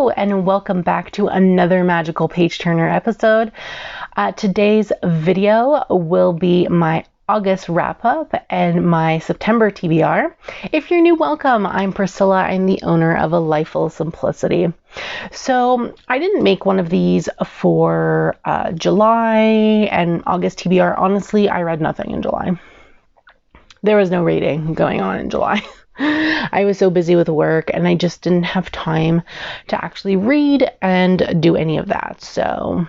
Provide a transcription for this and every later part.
Hello and welcome back to another Magical Page Turner episode. Today's video will be my August wrap-up and my September TBR. If you're new, welcome. I'm Priscilla. I'm the owner of A Life Full of Simplicity. So I didn't make one of these for July and August TBR. Honestly, I read nothing in July. There was no reading going on in July. I was so busy with work and I just didn't have time to actually read and do any of that. So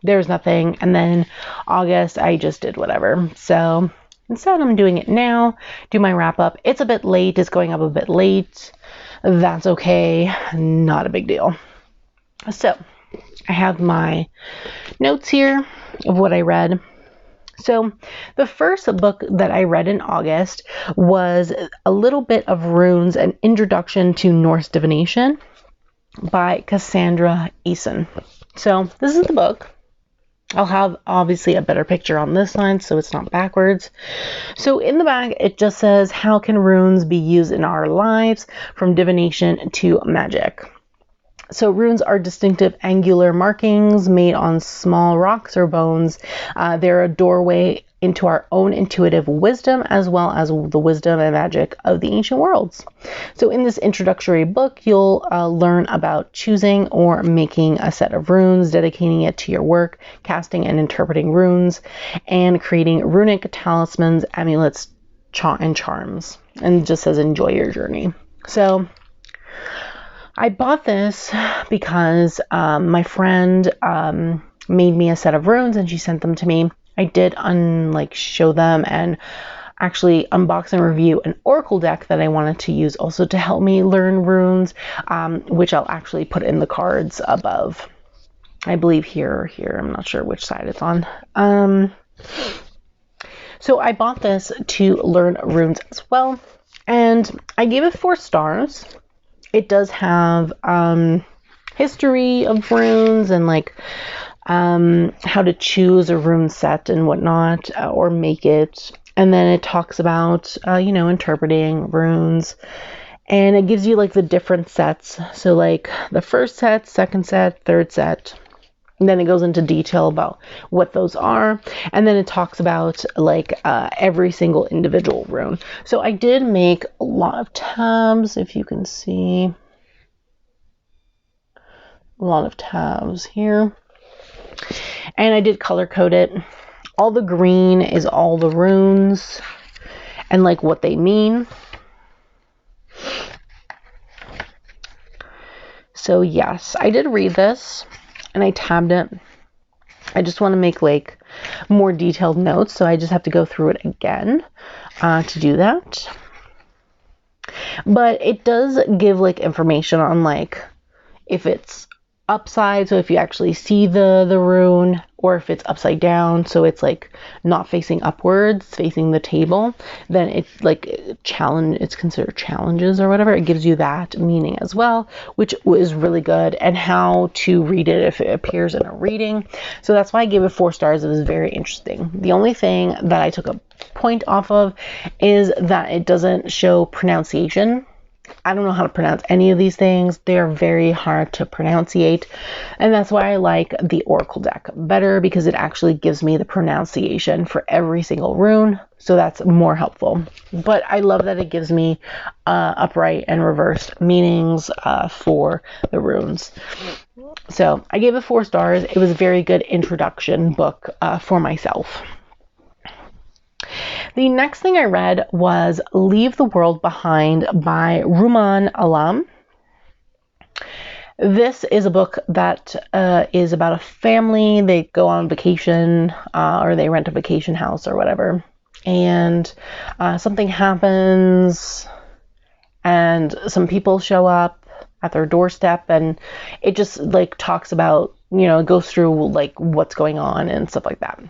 there's nothing. And then August, I just did whatever. So instead, I'm doing it now, do my wrap up. It's a bit late. It's going up a bit late. That's okay. Not a big deal. So I have my notes here of what I read. So the first book that I read in August was A Little Bit of Runes, An Introduction to Norse Divination by Cassandra Eason. So this is the book. I'll have obviously a better picture on this side so it's not backwards. So in the back it just says, how can runes be used in our lives from divination to magic? So runes are distinctive angular markings made on small rocks or bones. They're a doorway into our own intuitive wisdom as well as the wisdom and magic of the ancient worlds. So in this introductory book, you'll learn about choosing or making a set of runes, dedicating it to your work, casting and interpreting runes, and creating runic talismans, amulets, and charms. And it just says, enjoy your journey. So I bought this because my friend made me a set of runes and she sent them to me. I did show them and actually unbox and review an oracle deck that I wanted to use also to help me learn runes, which I'll actually put in the cards above. I believe here or here. I'm not sure which side it's on. So I bought this to learn runes as well, and I gave it 4 stars. It does have history of runes and how to choose a rune set and whatnot, or make it. And then it talks about, interpreting runes. And it gives you the different sets. So the first set, second set, third set. And then it goes into detail about what those are. And then it talks about every single individual rune. So I did make a lot of tabs, if you can see. A lot of tabs here. And I did color code it. All the green is all the runes and what they mean. So yes, I did read this and I tabbed it. I just want to make more detailed notes, so I just have to go through it again to do that. But it does give information on if it's upside, so if you actually see the rune, or if it's upside down, so it's not facing upwards, facing the table, then it's it's considered challenges or whatever. It gives you that meaning as well, which is really good, and how to read it if it appears in a reading. So that's why I gave it 4 stars. It was very interesting. The only thing that I took a point off of is that it doesn't show pronunciation. I don't know how to pronounce any of these things. They're very hard to pronunciate. And that's why I like the Oracle deck better, because it actually gives me the pronunciation for every single rune. So that's more helpful. But I love that it gives me upright and reversed meanings for the runes. So I gave it 4 stars. It was a very good introduction book for myself. The next thing I read was Leave the World Behind by Rumaan Alam. This is a book that is about a family. They go on vacation or they rent a vacation house or whatever. And something happens and some people show up at their doorstep, and it just talks about, it goes through what's going on and stuff like that.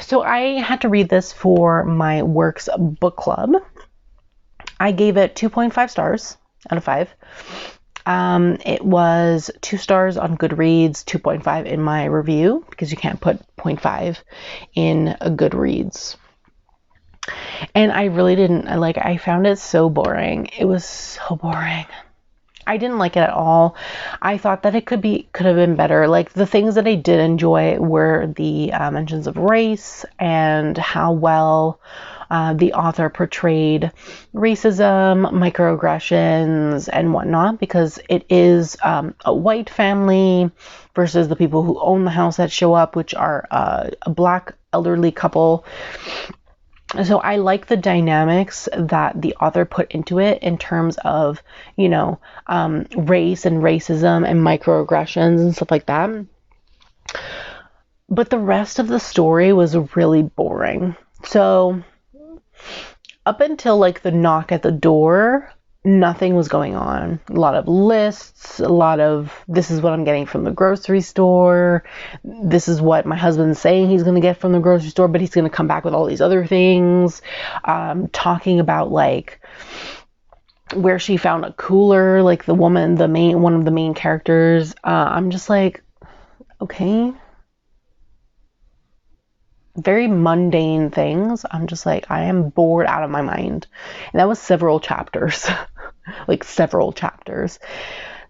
So I had to read this for my Works book club. I gave it 2.5 stars out of 5. It was 2 stars on Goodreads, 2.5 in my review, because you can't put 0.5 in a Goodreads. And I really didn't, I found it so boring. It was so boring. I didn't like it at all. I thought that it could have been better. Like, the things that I did enjoy were the mentions of race and how well the author portrayed racism, microaggressions, and whatnot, because it is a white family versus the people who own the house that show up, which are a black elderly couple. So I like the dynamics that the author put into it in terms of, race and racism and microaggressions and stuff like that. But the rest of the story was really boring. So up until like the knock at the door, nothing was going on. A lot of lists, a lot of, this is what I'm getting from the grocery store. This is what my husband's saying he's going to get from the grocery store, but he's going to come back with all these other things. Talking about like where she found a cooler, like the woman, one of the main characters. I'm just like, okay. Very mundane things. I'm just like, I am bored out of my mind. And that was several chapters. Like several chapters.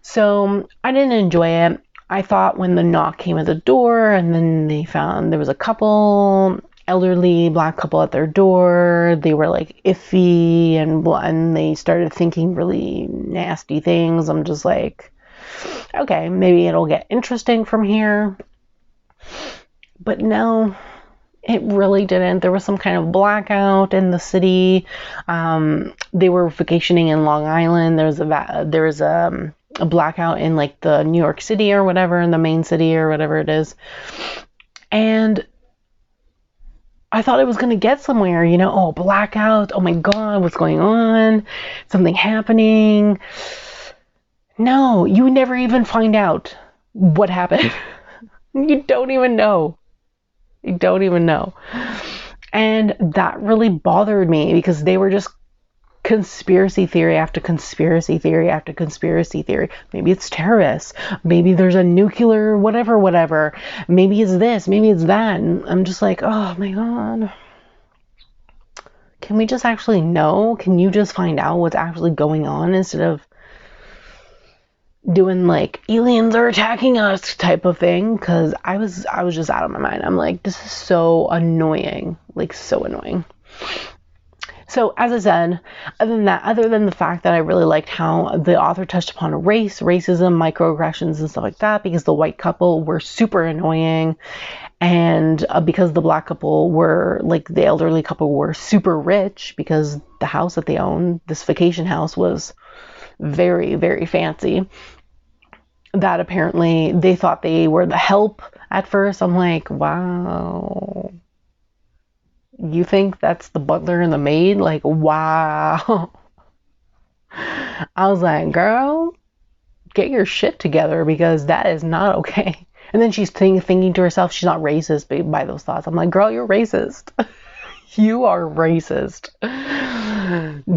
So I didn't enjoy it. I thought when the knock came at the door and then they found there was a couple, elderly black couple at their door, they were like iffy and they started thinking really nasty things. I'm just like, okay, maybe it'll get interesting from here. But no, it really didn't. There was some kind of blackout in the city. They were vacationing in Long Island. There was a blackout in like the New York City or whatever, in the main city or whatever it is. And I thought it was going to get somewhere, oh, blackout. Oh my God, what's going on? Something happening. No, you never even find out what happened. You don't even know. You don't even know. And that really bothered me because they were just conspiracy theory after conspiracy theory after conspiracy theory. Maybe it's terrorists. Maybe there's a nuclear whatever. Maybe it's this. Maybe it's that. And I'm just like, oh my God. Can we just actually know? Can you just find out what's actually going on instead of doing like aliens are attacking us type of thing? Because I was just out of my mind. I'm like, this is so annoying, like so annoying. So as I said, other than the fact that I really liked how the author touched upon race, racism, microaggressions and stuff like that, because the white couple were super annoying, and because the black couple were, like the elderly couple were super rich because the house that they owned, this vacation house, was very, very fancy, that apparently they thought they were the help at first. I'm like, wow. You think that's the butler and the maid? Like, wow. I was like, girl, get your shit together because that is not okay. And then she's thinking to herself, she's not racist by those thoughts. I'm like, girl, you're racist. You are racist.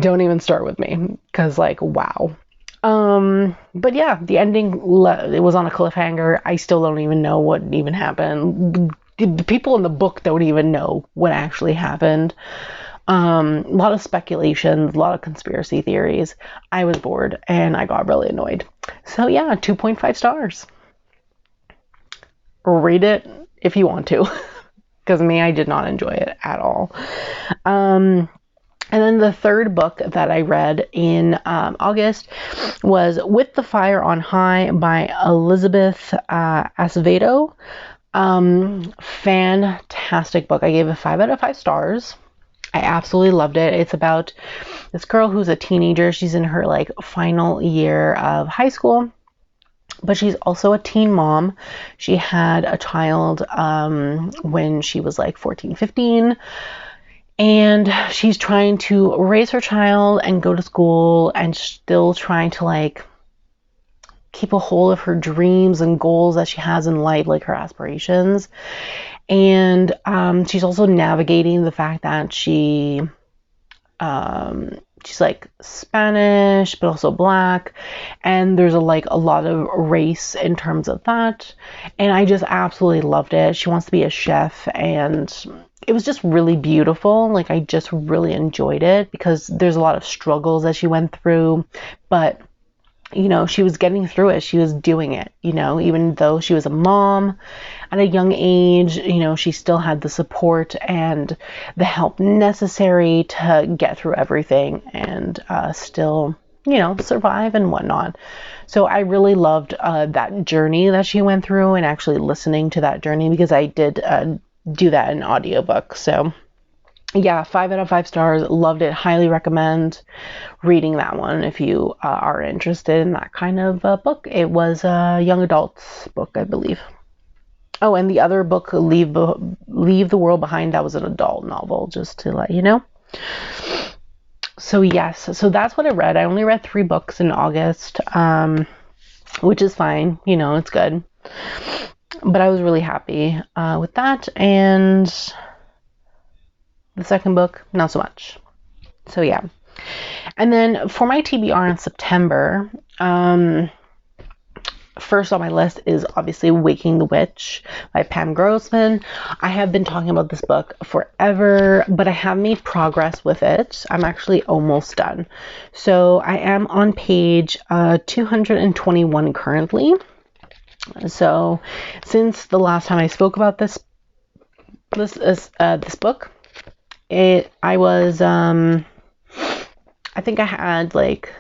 Don't even start with me because, like, wow. But yeah, the ending, it was on a cliffhanger. I still don't even know what even happened. The people in the book don't even know what actually happened. A lot of speculations, a lot of conspiracy theories. I was bored and I got really annoyed. So yeah, 2.5 stars. Read it if you want to. Because me, I did not enjoy it at all. And then the third book that I read in August was With the Fire on High by Elizabeth Acevedo. Fantastic book. I gave it 5 out of 5 stars. I absolutely loved it. It's about this girl who's a teenager. She's in her like final year of high school, but she's also a teen mom. She had a child when she was like 14, 15. And she's trying to raise her child and go to school and still trying to like keep a hold of her dreams and goals that she has in life, like her aspirations. And she's also navigating the fact that she's like Spanish, but also Black. And there's a lot of race in terms of that. And I just absolutely loved it. She wants to be a chef, and it was just really beautiful. Like, I just really enjoyed it because there's a lot of struggles that she went through, but you know, she was getting through it. She was doing it, you know, even though she was a mom at a young age, you know, she still had the support and the help necessary to get through everything and still, you know, survive and whatnot. So I really loved that journey that she went through and actually listening to that journey, because I did do that in audiobook. So yeah, 5 out of 5 stars. Loved it. Highly recommend reading that one if you are interested in that kind of book. It was a young adult's book, I believe. Oh, and the other book, Leave the World Behind, that was an adult novel, just to let you know. So yes, so that's what I read. I only read 3 books in August, which is fine. You know, it's good. But I was really happy with that. And the second book, not so much. So yeah. And then for my TBR in September, first on my list is obviously Waking the Witch by Pam Grossman. I have been talking about this book forever, but I have made progress with it. I'm actually almost done. So I am on page 221 currently. So since the last time I spoke about this book, I was, I think I had like,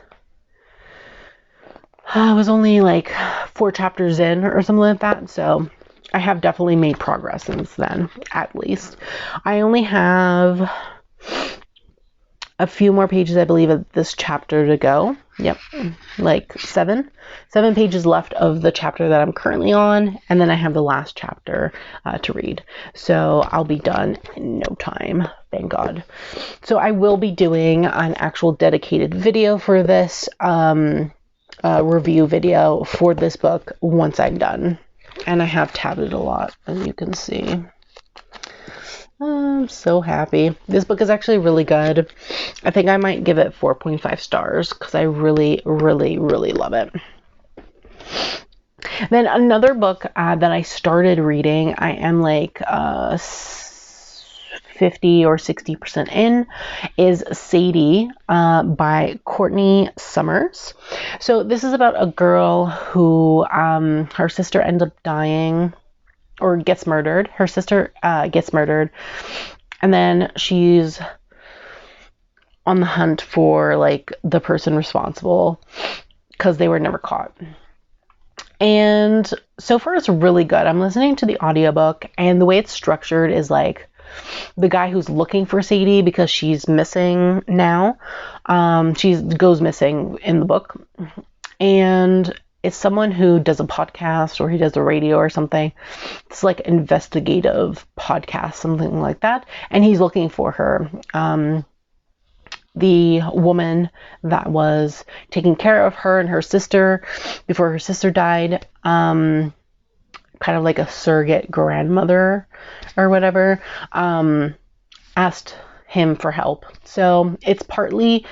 I was only like 4 chapters in or something like that. So I have definitely made progress since then, at least. I only have a few more pages, I believe, of this chapter to go. Yep, like 7 pages left of the chapter that I'm currently on, and then I have the last chapter to read. So I'll be done in no time, thank God. So I will be doing an actual dedicated video for this review video for this book once I'm done. And I have tabbed it a lot, as you can see. I'm so happy. This book is actually really good. I think I might give it 4.5 stars because I really, really, really love it. Then another book that I started reading, I am like 50 or 60% in, is Sadie by Courtney Summers. So this is about a girl who her sister ends up dying, or gets murdered. Her sister gets murdered, and then she's on the hunt for like the person responsible because they were never caught. And so far it's really good. I'm listening to the audiobook, and the way it's structured is like the guy who's looking for Sadie, because she's missing now. She goes missing in the book, and it's someone who does a podcast, or he does a radio or something. It's like investigative podcast, something like that. And he's looking for her. The woman that was taking care of her and her sister before her sister died, kind of like a surrogate grandmother or whatever, asked him for help. So it's partly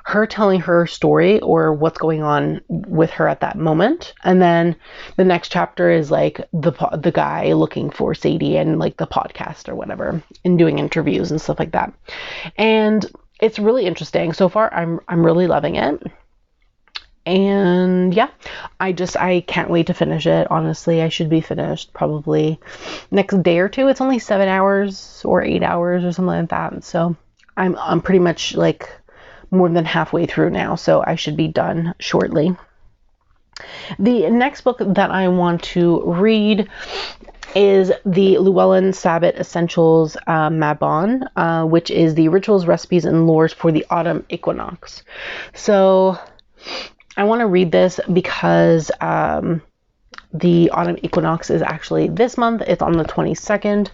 her telling her story or what's going on with her at that moment. And then the next chapter is like the guy looking for Sadie and like the podcast or whatever, and doing interviews and stuff like that. And it's really interesting. So far, I'm really loving it. And yeah, I can't wait to finish it. Honestly, I should be finished probably next day or two. It's only 7 hours or 8 hours or something like that. So I'm pretty much like more than halfway through now, so I should be done shortly. The next book that I want to read is the Lewellen Sabbath Essentials Mabon, which is the rituals, recipes, and lores for the autumn equinox. So I want to read this because the autumn equinox is actually this month. It's on the 22nd.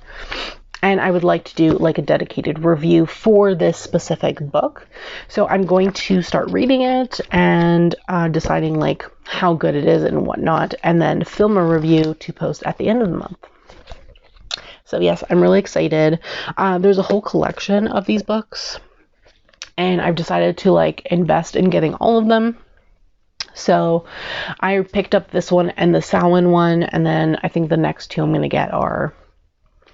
And I would like to do like a dedicated review for this specific book. So I'm going to start reading it and deciding like how good it is and whatnot, and then film a review to post at the end of the month. So yes, I'm really excited. There's a whole collection of these books, and I've decided to like invest in getting all of them. So I picked up this one and the Samhain one, and then I think the next 2 I'm going to get are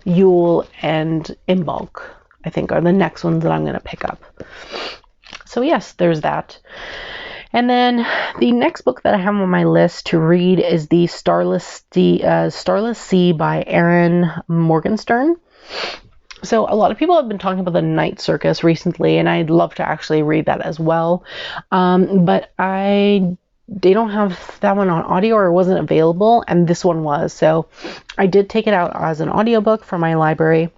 Yule and In Bulk, I think, are the next ones that I'm going to pick up. So yes, there's that. And then the next book that I have on my list to read is the Starless Sea by Erin Morgenstern. So a lot of people have been talking about the Night Circus recently, and I'd love to actually read that as well. But they don't have that one on audio, or it wasn't available, and this one was. So I did take it out as an audiobook from my library,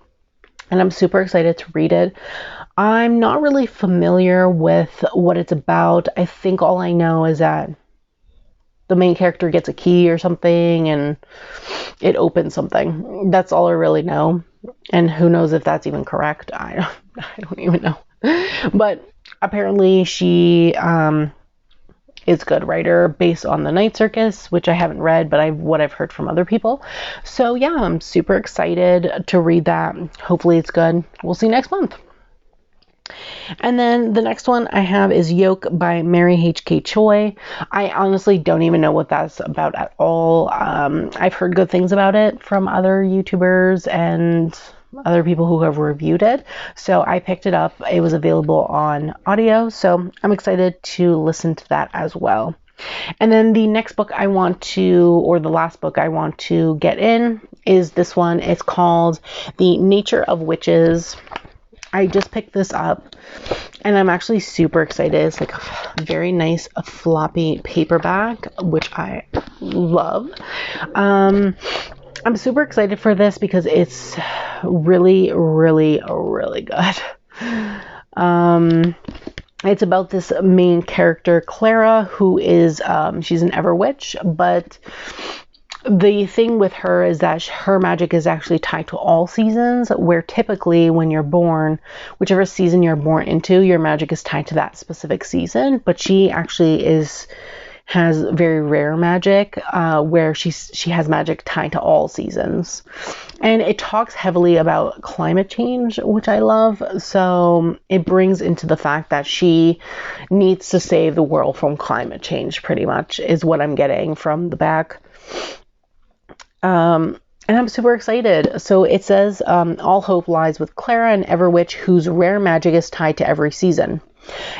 and I'm super excited to read it. I'm not really familiar with what it's about. I think all I know is that the main character gets a key or something and it opens something. That's all I really know. And who knows if that's even correct. I don't even know. But apparently she is a good writer based on the Night Circus, which I haven't read, but what I've heard from other people. So yeah, I'm super excited to read that. Hopefully it's good. We'll see next month. And then the next one I have is Yolk by Mary H.K. Choi. I honestly don't even know what that's about at all. I've heard good things about it from other YouTubers and other people who have reviewed it. So I picked it up. It was available on audio. So I'm excited to listen to that as well. And then the next book I want to, or the last book I want to get in is this one. It's called The Nature of Witches. I just picked this up and I'm actually super excited. It's like a very nice floppy paperback, which I love. I'm super excited for this because it's really, really, really good. It's about this main character, Clara, who is, she's an ever witch, but the thing with her is that her magic is actually tied to all seasons, where typically when you're born, whichever season you're born into, your magic is tied to that specific season. But she actually has very rare magic, where she has magic tied to all seasons. And it talks heavily about climate change, which I love. So it brings into the fact that she needs to save the world from climate change, pretty much, is what I'm getting from the back. And I'm super excited. So it says, all hope lies with Clara, an Everwitch whose rare magic is tied to every season.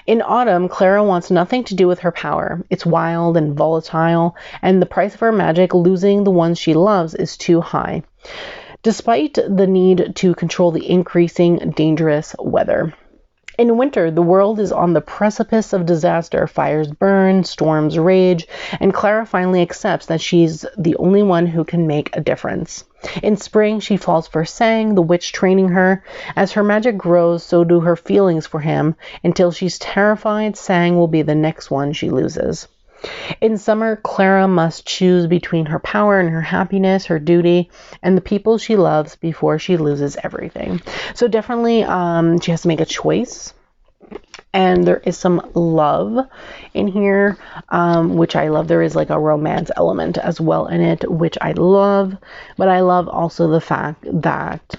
In autumn, Clara wants nothing to do with her power. It's wild and volatile, and the price of her magic, losing the ones she loves, is too high, despite the need to control the increasing dangerous weather. In winter, the world is on the precipice of disaster. Fires burn, storms rage, and Clara finally accepts that she's the only one who can make a difference. In spring, she falls for Sang, the witch training her. As her magic grows, so do her feelings for him. Until she's terrified, Sang will be the next one she loses. In summer, Clara must choose between her power and her happiness, her duty, and the people she loves before she loses everything. So definitely she has to make a choice. And there is some love in here, which I love. There is like a romance element as well in it, which I love. But I love also the fact that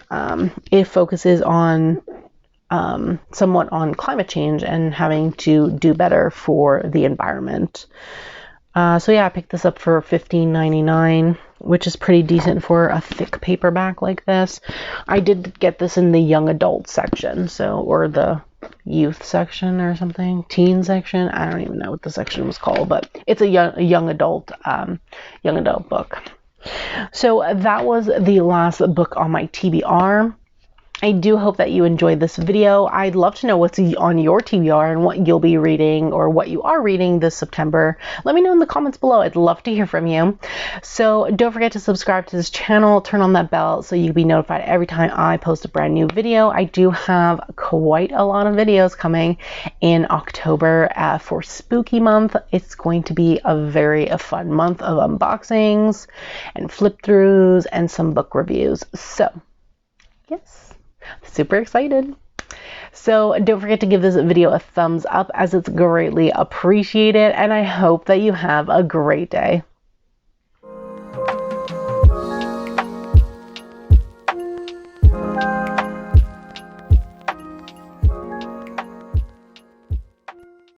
it focuses on somewhat on climate change and having to do better for the environment. So yeah, I picked this up for $15.99, which is pretty decent for a thick paperback like this. I did get this in the young adult section, or the youth section or something, teen section. I don't even know what the section was called, but it's a young adult book. So that was the last book on my TBR. I do hope that you enjoyed this video. I'd love to know what's on your TBR and what you'll be reading or what you are reading this September. Let me know in the comments below. I'd love to hear from you. So don't forget to subscribe to this channel, turn on that bell so you'll be notified every time I post a brand new video. I do have quite a lot of videos coming in October for Spooky Month. It's going to be a very fun month of unboxings and flip throughs and some book reviews. So yes. Super excited. So don't forget to give this video a thumbs up, as it's greatly appreciated, and I hope that you have a great day.